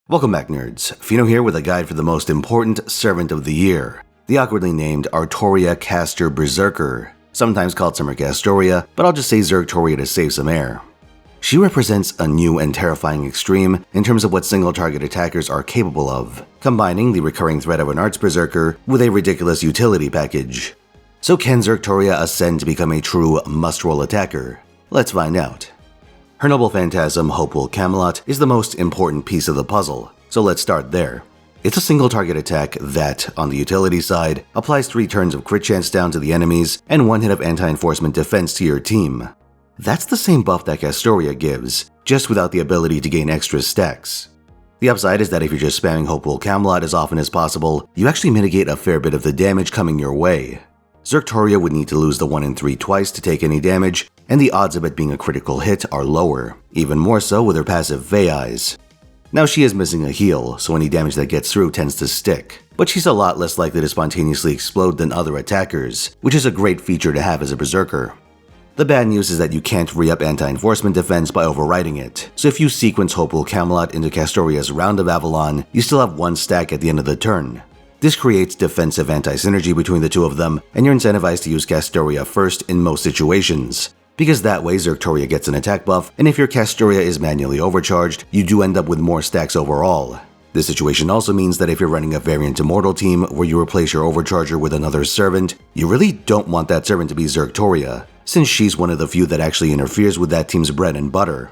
Welcome back, nerds. Fino here with a guide for the most important servant of the year, the awkwardly named Artoria caster Berserker, sometimes called Summer Castoria, but I'll just say Zergtoria to save some air. She represents a new and terrifying extreme in terms of what single-target attackers are capable of, combining the recurring threat of an Arts Berserker with a ridiculous utility package. So can Zergtoria ascend to become a true must-roll attacker? Let's find out. Her noble phantasm, Hopewell Camelot, is the most important piece of the puzzle, so let's start there. It's a single target attack that, on the utility side, applies 3 turns of crit chance down to the enemies and 1 hit of anti-enforcement defense to your team. That's the same buff that Castoria gives, just without the ability to gain extra stacks. The upside is that if you're just spamming Hopewell Camelot as often as possible, you actually mitigate a fair bit of the damage coming your way. Zergtoria would need to lose the 1 in 3 twice to take any damage, and the odds of it being a critical hit are lower, even more so with her passive Fey Eyes. Now she is missing a heal, so any damage that gets through tends to stick, but she's a lot less likely to spontaneously explode than other attackers, which is a great feature to have as a Berserker. The bad news is that you can't re-up anti-enforcement defense by overriding it, so if you sequence Hopewell Camelot into Castoria's Round of Avalon, you still have 1 stack at the end of the turn. This creates defensive anti-synergy between the two of them, and you're incentivized to use Castoria first in most situations, because that way Zergtoria gets an attack buff, and if your Castoria is manually overcharged, you do end up with more stacks overall. This situation also means that if you're running a Variant Immortal team where you replace your overcharger with another servant, you really don't want that servant to be Zergtoria, since she's one of the few that actually interferes with that team's bread and butter.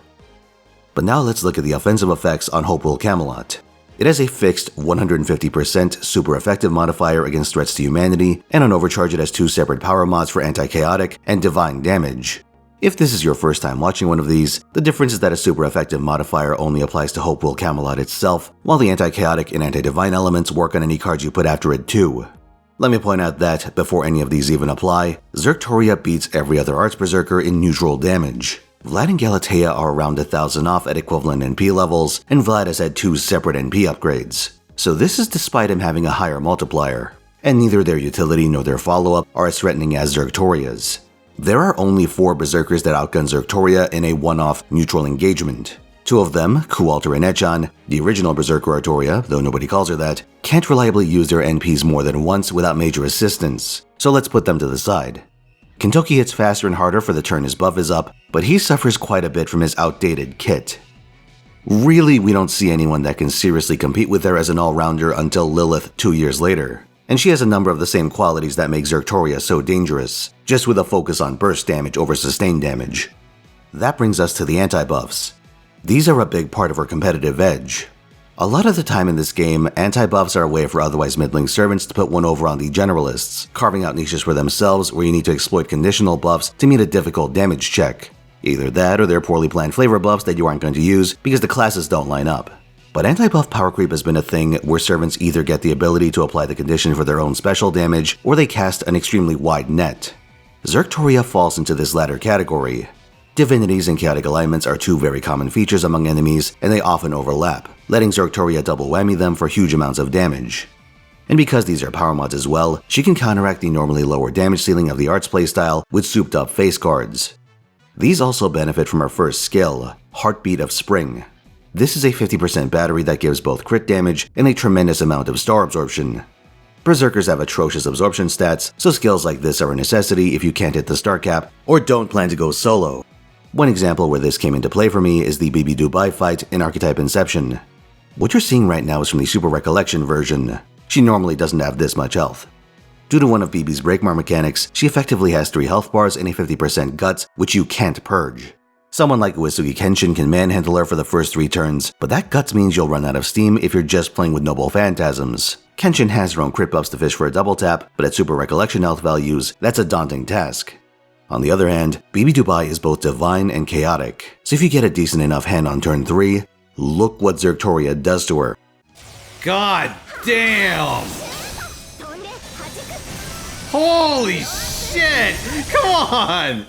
But now let's look at the offensive effects on Hopewell Camelot. It has a fixed 150% super effective modifier against threats to humanity, and on overcharge it has 2 separate power mods for anti-chaotic and divine damage. If this is your first time watching one of these, the difference is that a super effective modifier only applies to Hopewell Camelot itself, while the anti-chaotic and anti-divine elements work on any cards you put after it too. Let me point out that, before any of these even apply, Zergtoria beats every other Arts Berserker in neutral damage. Vlad and Galatea are around 1000 off at equivalent NP levels, and Vlad has had 2 separate NP upgrades. So this is despite him having a higher multiplier, and neither their utility nor their follow-up are as threatening as Zergtoria's. There are only 4 Berserkers that outgun Zergtoria in a one-off neutral engagement. 2 of them, Kualter and Echan, the original Berserker Artoria, though nobody calls her that, can't reliably use their NPs more than once without major assistance, so let's put them to the side. Kentoki hits faster and harder for the turn his buff is up, but he suffers quite a bit from his outdated kit. Really, we don't see anyone that can seriously compete with her as an all-rounder until Lilith 2 years later, and she has a number of the same qualities that make Zergtoria so dangerous, just with a focus on burst damage over sustained damage. That brings us to the anti-buffs. These are a big part of her competitive edge. A lot of the time in this game, anti-buffs are a way for otherwise middling servants to put one over on the generalists, carving out niches for themselves where you need to exploit conditional buffs to meet a difficult damage check. Either that or they're poorly planned flavor buffs that you aren't going to use because the classes don't line up. But anti-buff power creep has been a thing where servants either get the ability to apply the condition for their own special damage, or they cast an extremely wide net. Zergtoria falls into this latter category. Divinities and chaotic alignments are 2 very common features among enemies, and they often overlap, letting Zergtoria double whammy them for huge amounts of damage. And because these are power mods as well, she can counteract the normally lower damage ceiling of the Arts playstyle with souped up face cards. These also benefit from her first skill, Heartbeat of Spring. This is a 50% battery that gives both crit damage and a tremendous amount of star absorption. Berserkers have atrocious absorption stats, so skills like this are a necessity if you can't hit the star cap or don't plan to go solo. One example where this came into play for me is the Bibi Dubai fight in Archetype Inception. What you're seeing right now is from the Super Recollection version. She normally doesn't have this much health. Due to one of Bibi's breakmar mechanics, she effectively has 3 health bars and a 50% guts, which you can't purge. Someone like Uesugi Kenshin can manhandle her for the first 3 turns, but that guts means you'll run out of steam if you're just playing with noble phantasms. Kenshin has her own crit buffs to fish for a double tap, but at Super Recollection health values, that's a daunting task. On the other hand, Bibi Dubai is both divine and chaotic, so if you get a decent enough hand on turn 3, look what Zergtoria does to her. God damn! Holy shit! Come on!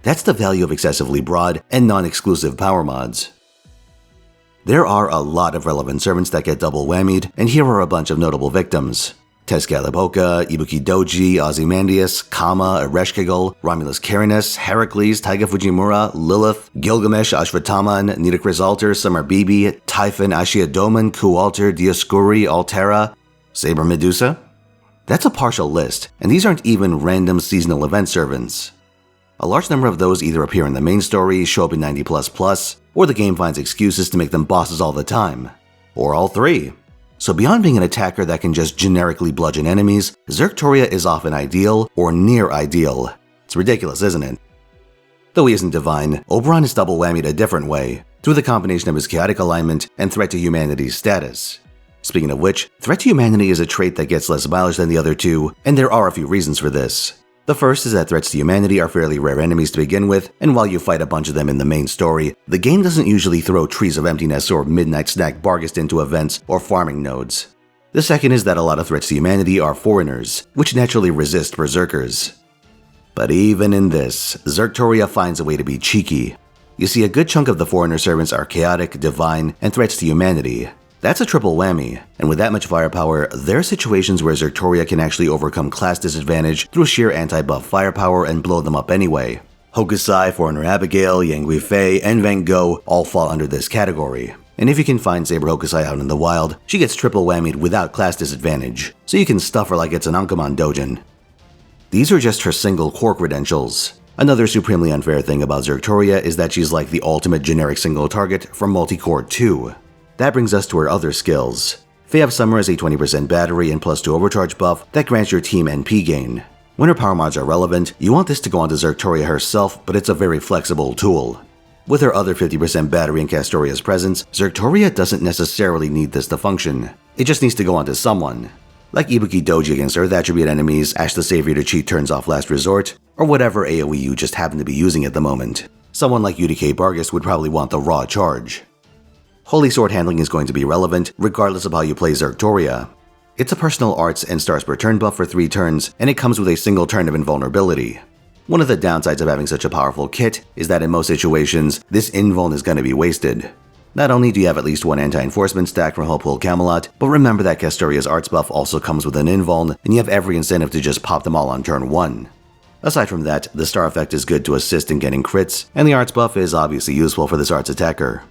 That's the value of excessively broad and non-exclusive power mods. There are a lot of relevant servants that get double whammied, and here are a bunch of notable victims. Tezcatlipoca, Ibuki Doji, Ozymandias, Kama, Ereshkigal, Romulus Carinus, Heracles, Taiga Fujimura, Lilith, Gilgamesh, Ashwataman, Nidacris Alter, Summer Bibi, Typhon, Ashiadoman, Ku Alter, Dioscuri, Altera, Saber Medusa? That's a partial list, and these aren't even random seasonal event servants. A large number of those either appear in the main story, show up in 90++, or the game finds excuses to make them bosses all the time. Or all three. So beyond being an attacker that can just generically bludgeon enemies, Zergtoria is often ideal or near ideal. It's ridiculous, isn't it? Though he isn't divine, Oberon is double whammied a different way, through the combination of his chaotic alignment and threat to humanity's status. Speaking of which, threat to humanity is a trait that gets less mileage than the other two, and there are a few reasons for this. The first is that threats to humanity are fairly rare enemies to begin with, and while you fight a bunch of them in the main story, the game doesn't usually throw trees of emptiness or midnight snack Barghest into events or farming nodes. The second is that a lot of threats to humanity are foreigners, which naturally resist berserkers. But even in this, Zergtoria finds a way to be cheeky. You see, a good chunk of the foreigner servants are chaotic, divine, and threats to humanity. That's a triple whammy, and with that much firepower, there are situations where Zergtoria can actually overcome class disadvantage through sheer anti-buff firepower and blow them up anyway. Hokusai, Foreigner Abigail, Yangui Fei, and Van Gogh all fall under this category. And if you can find Saber Hokusai out in the wild, she gets triple whammied without class disadvantage, so you can stuff her like it's an Ankamon Dojin. These are just her single core credentials. Another supremely unfair thing about Zergtoria is that she's like the ultimate generic single target for multi-core 2. That brings us to her other skills. Fae of Summer is a 20% battery and +2 overcharge buff that grants your team NP gain. When her power mods are relevant, you want this to go onto Zergtoria herself, but it's a very flexible tool. With her other 50% battery and Castoria's presence, Zergtoria doesn't necessarily need this to function. It just needs to go onto someone. Like Ibuki Doji against Earth attribute enemies, Ash the Savior to cheat turns off last resort, or whatever AoE you just happen to be using at the moment. Someone like UDK Barghest would probably want the raw charge. Holy Sword handling is going to be relevant regardless of how you play Zergtoria. It's a personal arts and stars per turn buff for 3 turns, and it comes with a single turn of invulnerability. One of the downsides of having such a powerful kit is that in most situations, this invuln is going to be wasted. Not only do you have at least one anti-enforcement stack from Hopewell Camelot, but remember that Castoria's arts buff also comes with an invuln, and you have every incentive to just pop them all on turn 1. Aside from that, the star effect is good to assist in getting crits, and the arts buff is obviously useful for this arts attacker.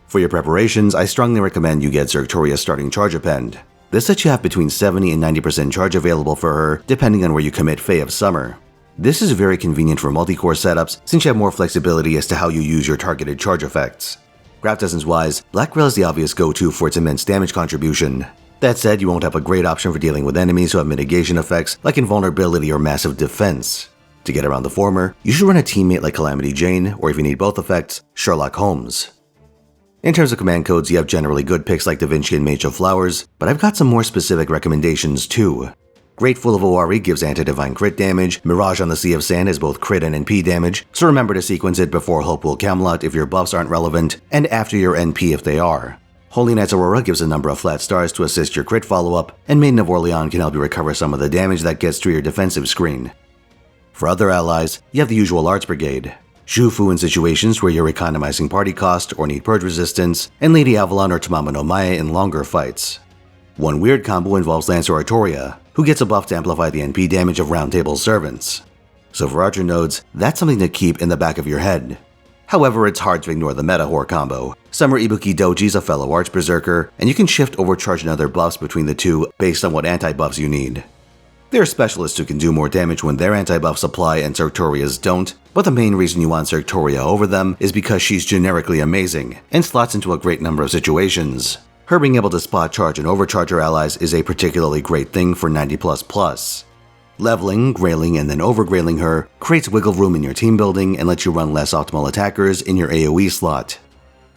For your preparations, I strongly recommend you get Zergtoria's starting charge append. This lets you have between 70 and 90% charge available for her, depending on where you commit Fae of Summer. This is very convenient for multi-core setups since you have more flexibility as to how you use your targeted charge effects. Craft essence wise, Black Grail is the obvious go-to for its immense damage contribution. That said, you won't have a great option for dealing with enemies who have mitigation effects like invulnerability or massive defense. To get around the former, you should run a teammate like Calamity Jane, or if you need both effects, Sherlock Holmes. In terms of command codes, you have generally good picks like Da Vinci and Mage of Flowers, but I've got some more specific recommendations too. Grateful of Owari gives anti-divine crit damage, Mirage on the Sea of Sand is both crit and NP damage, so remember to sequence it before Hopewell Camelot if your buffs aren't relevant, and after your NP if they are. Holy Knight's Aurora gives a number of flat stars to assist your crit follow-up, and Maiden of Orleans can help you recover some of the damage that gets through your defensive screen. For other allies, you have the usual Arts Brigade. Shufu in situations where you're economizing party cost or need purge resistance, and Lady Avalon or Tamama no Mae in longer fights. One weird combo involves Lancer Artoria, who gets a buff to amplify the NP damage of Round Table servants. So for archer nodes, that's something to keep in the back of your head. However, it's hard to ignore the meta Horde combo. Summer Ibuki Doji's a fellow Arch Berserker, and you can shift overcharge and other buffs between the two based on what anti-buffs you need. There are specialists who can do more damage when their anti-buffs apply and Zergtoria's don't, but the main reason you want Zergtoria over them is because she's generically amazing, and slots into a great number of situations. Her being able to spot charge and overcharge her allies is a particularly great thing for 90++. Leveling, grailing, and then overgrailing her creates wiggle room in your team building and lets you run less optimal attackers in your AoE slot.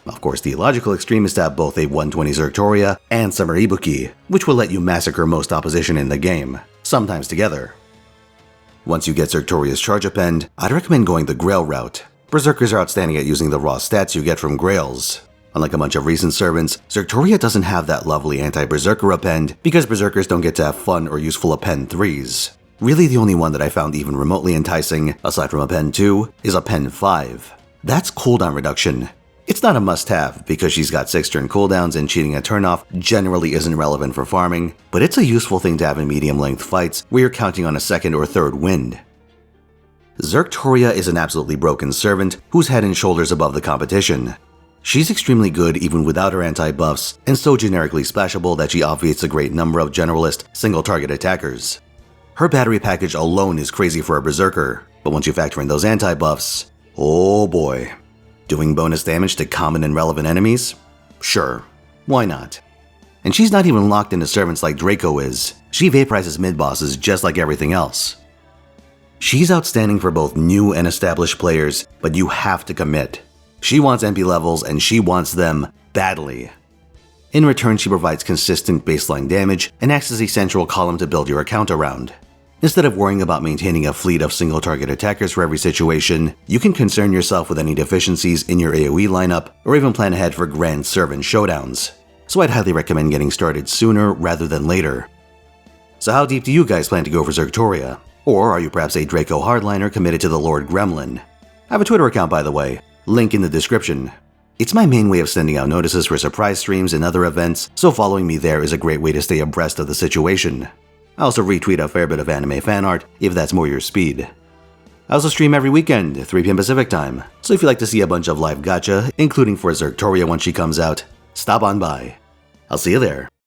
Of course, the logical extreme is to have both a 120 Zergtoria and Summer Ibuki, which will let you massacre most opposition in the game, sometimes together. Once you get Zergtoria's charge append, I'd recommend going the Grail route. Berserkers are outstanding at using the raw stats you get from Grails. Unlike a bunch of recent servants, Zergtoria doesn't have that lovely anti-Berserker append because Berserkers don't get to have fun or useful append 3s. Really the only one that I found even remotely enticing, aside from append 2, is append 5. That's cooldown reduction. It's not a must-have because she's got 6-turn cooldowns and cheating a turn-off generally isn't relevant for farming, but it's a useful thing to have in medium-length fights where you're counting on a second or third wind. Zertoria is an absolutely broken servant who's head and shoulders above the competition. She's extremely good even without her anti-buffs, and so generically splashable that she obviates a great number of generalist, single-target attackers. Her battery package alone is crazy for a Berserker, but once you factor in those anti-buffs, oh boy. Doing bonus damage to common and relevant enemies? Sure, why not? And she's not even locked into servants like Draco is. She vaporizes mid-bosses just like everything else. She's outstanding for both new and established players, but you have to commit. She wants MP levels and she wants them badly. In return, she provides consistent baseline damage and acts as a central column to build your account around. Instead of worrying about maintaining a fleet of single-target attackers for every situation, you can concern yourself with any deficiencies in your AoE lineup or even plan ahead for grand servant showdowns. So I'd highly recommend getting started sooner rather than later. So how deep do you guys plan to go for Zertoria? Or are you perhaps a Draco hardliner committed to the Lord Gremlin? I have a Twitter account, by the way, link in the description. It's my main way of sending out notices for surprise streams and other events, so following me there is a great way to stay abreast of the situation. I also retweet a fair bit of anime fan art if that's more your speed. I also stream every weekend, 3 PM Pacific time, so if you'd like to see a bunch of live gacha, including for Zertoria when she comes out, stop on by. I'll see you there.